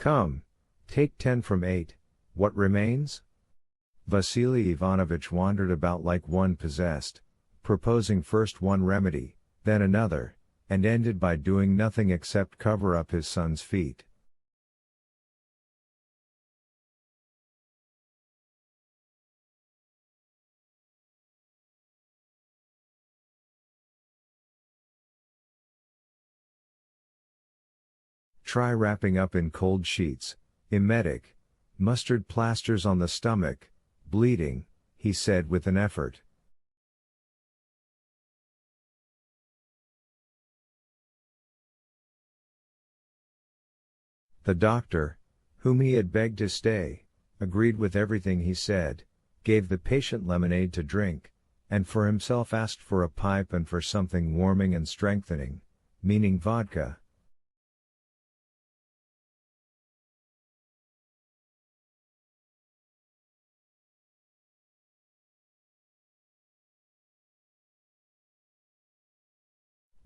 Come, take 10 from 8, what remains? Vasily Ivanovich wandered about like one possessed, proposing first one remedy, then another, and ended by doing nothing except cover up his son's feet. Try wrapping up in cold sheets, emetic, mustard plasters on the stomach, bleeding, he said with an effort. The doctor, whom he had begged to stay, agreed with everything he said, gave the patient lemonade to drink, and for himself asked for a pipe and for something warming and strengthening, meaning vodka.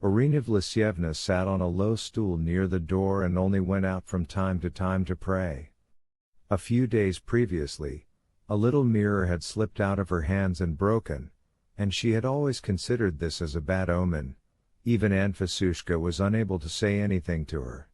Irina Vlasyevna sat on a low stool near the door and only went out from time to pray. A few days previously, a little mirror had slipped out of her hands and broken, and she had always considered this as a bad omen. Even Aunt Vasushka was unable to say anything to her.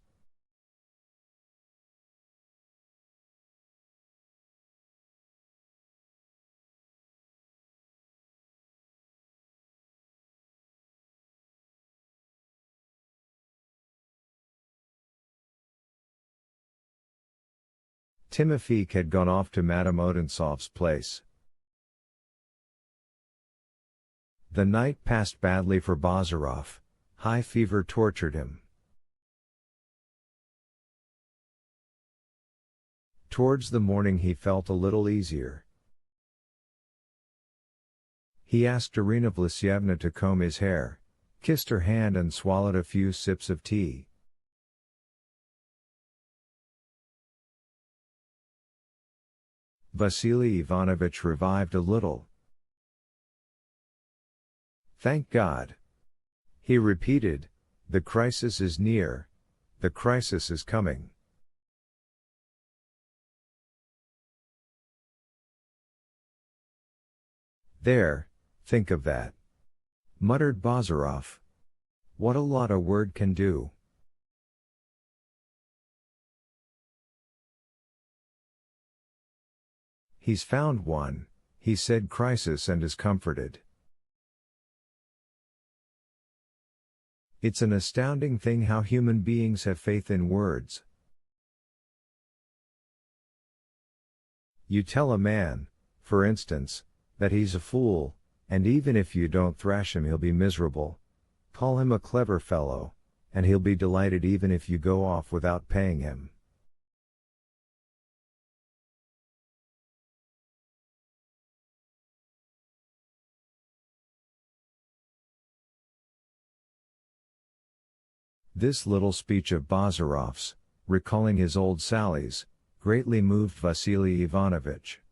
Timofeek had gone off to Madame Odintsov's place. The night passed badly for Bazarov. High fever tortured him. Towards the morning he felt a little easier. He asked Irina Vlasyevna to comb his hair, kissed her hand and swallowed a few sips of tea. Vasily Ivanovich revived a little. Thank God. He repeated, the crisis is near, the crisis is coming. There, think of that, muttered Bazarov. What a lot a word can do. He's found one, he said crisis and is comforted. It's an astounding thing how human beings have faith in words. You tell a man, for instance, that he's a fool, and even if you don't thrash him he'll be miserable. Call him a clever fellow, and he'll be delighted even if you go off without paying him. This little speech of Bazarov's, recalling his old sallies, greatly moved Vasily Ivanovich.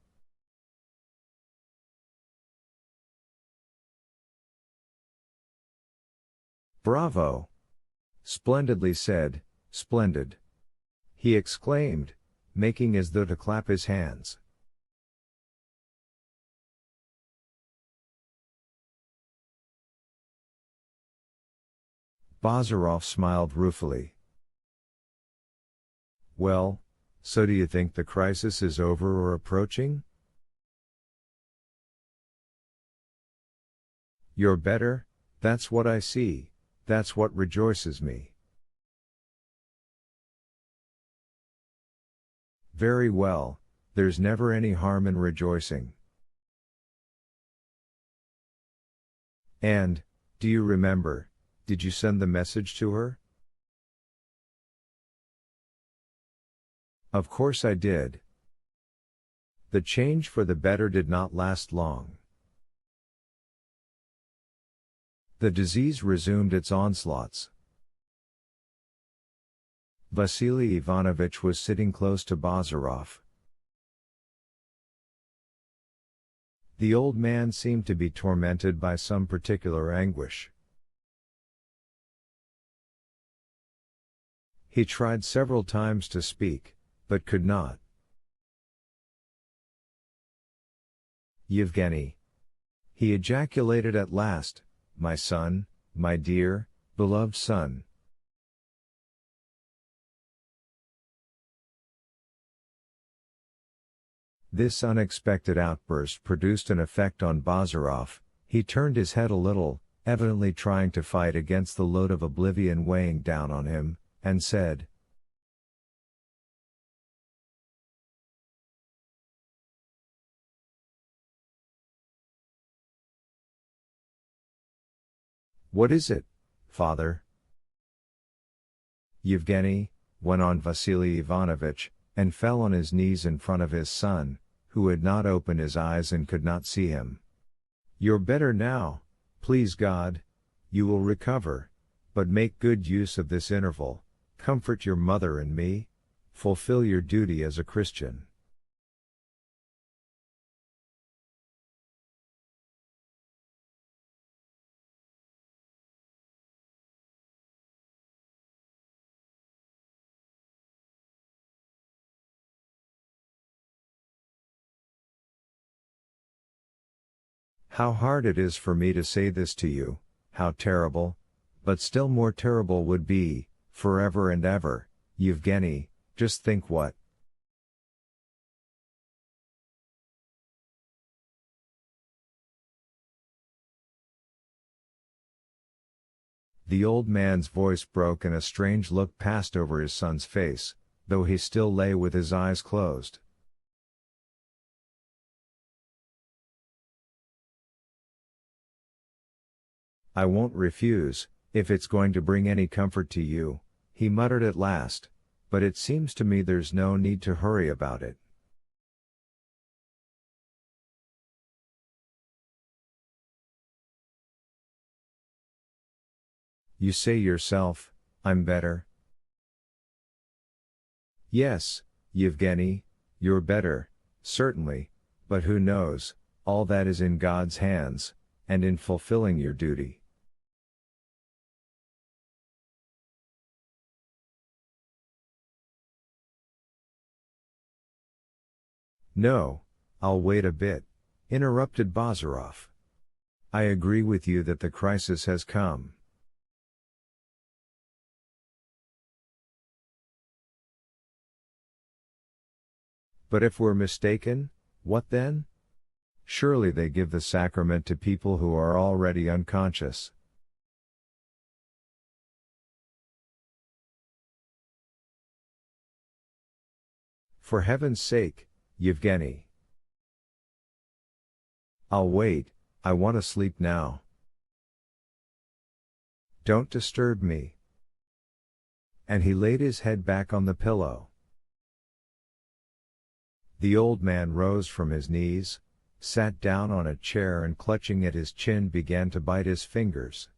Bravo! Splendidly said, splendid! He exclaimed, making as though to clap his hands. Bazarov smiled ruefully. Well, so do you think the crisis is over or approaching? You're better, that's what I see, that's what rejoices me. Very well, there's never any harm in rejoicing. And, do you remember, did you send the message to her? Of course I did. The change for the better did not last long. The disease resumed its onslaughts. Vasily Ivanovich was sitting close to Bazarov. The old man seemed to be tormented by some particular anguish. He tried several times to speak, but could not. Yevgeny. He ejaculated at last, my son, my dear, beloved son. This unexpected outburst produced an effect on Bazarov. He turned his head a little, evidently trying to fight against the load of oblivion weighing down on him, and said, "What is it, father?" "Yevgeny," went on Vasily Ivanovich, and fell on his knees in front of his son, who had not opened his eyes and could not see him. "You're better now, please God. You will recover, but make good use of this interval, comfort your mother and me, fulfill your duty as a Christian." How hard it is for me to say this to you, how terrible, but still more terrible would be, forever and ever, Yevgeny, just think what. The old man's voice broke and a strange look passed over his son's face, though he still lay with his eyes closed. "I won't refuse, if it's going to bring any comfort to you," he muttered at last, "but it seems to me there's no need to hurry about it." "You say yourself, I'm better." "Yes, Yevgeny, you're better, certainly, but who knows, all that is in God's hands, and in fulfilling your duty." "No, I'll wait a bit," interrupted Bazarov. "I agree with you that the crisis has come. But if we're mistaken, what then? Surely they give the sacrament to people who are already unconscious." "For heaven's sake, Yevgeny." "I'll wait, I want to sleep now." "Don't disturb me." And he laid his head back on the pillow. The old man rose from his knees, sat down on a chair and clutching at his chin began to bite his fingers.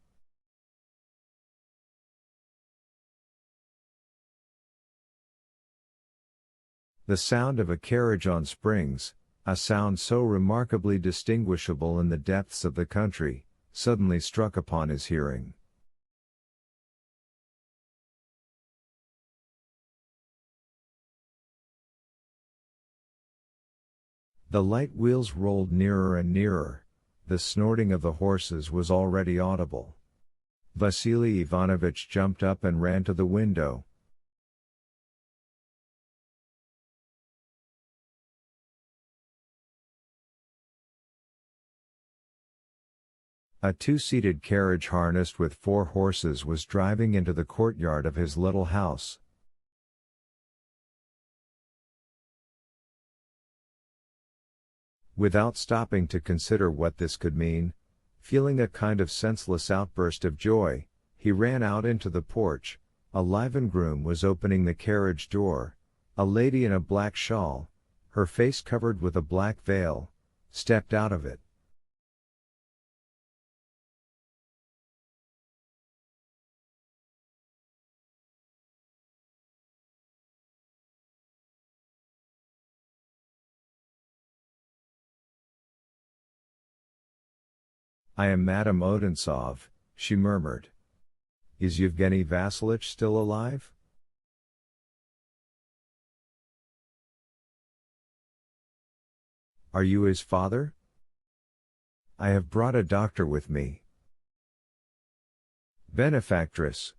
The sound of a carriage on springs, a sound so remarkably distinguishable in the depths of the country, suddenly struck upon his hearing. The light wheels rolled nearer and nearer, the snorting of the horses was already audible. Vasily Ivanovich jumped up and ran to the window. A two-seated carriage harnessed with 4 horses was driving into the courtyard of his little house. Without stopping to consider what this could mean, feeling a kind of senseless outburst of joy, he ran out into the porch. A liven groom was opening the carriage door. A lady in a black shawl, her face covered with a black veil, stepped out of it. "I am Madame Odintsov," she murmured. "Is Yevgeny Vasilich still alive?" Are you his father? I have brought a doctor with me. Benefactress!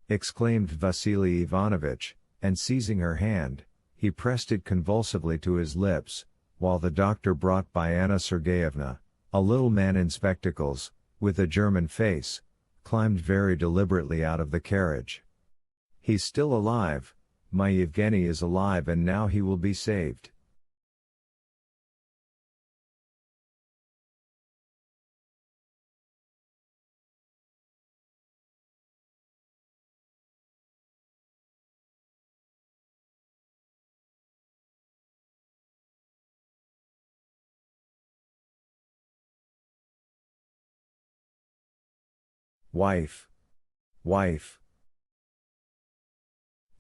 Exclaimed Vasily Ivanovich, and seizing her hand, he pressed it convulsively to his lips, while the doctor brought by Anna Sergeyevna, a little man in spectacles, with a German face, climbed very deliberately out of the carriage. He's still alive, my Yevgeny is alive, and now he will be saved. Wife! Wife!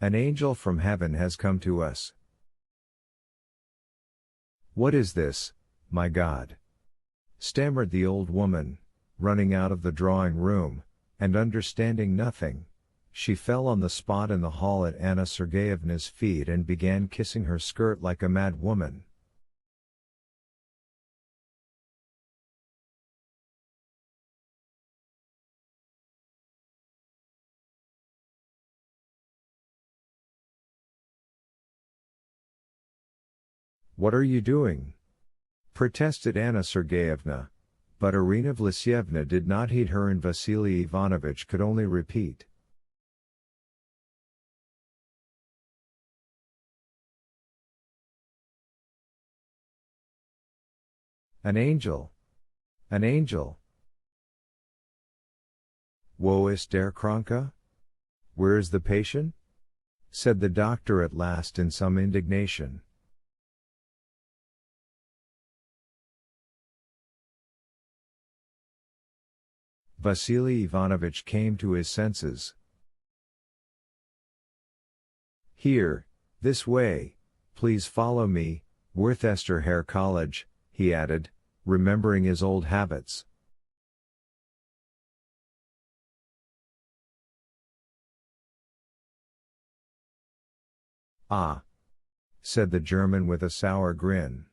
An angel from heaven has come to us. What is this, my God? Stammered the old woman, running out of the drawing room, and understanding nothing. She fell on the spot in the hall at Anna Sergeyevna's feet and began kissing her skirt like a mad woman. What are you doing? Protested Anna Sergeyevna, but Irina Vlasyevna did not heed her, and Vasily Ivanovich could only repeat. An angel! An angel! Wo ist der Kranke? Where is the patient? Said the doctor at last in some indignation. Vasily Ivanovich came to his senses. Here, this way, please follow me, Worcester Hare College, he added, remembering his old habits. Ah! Said the German with a sour grin.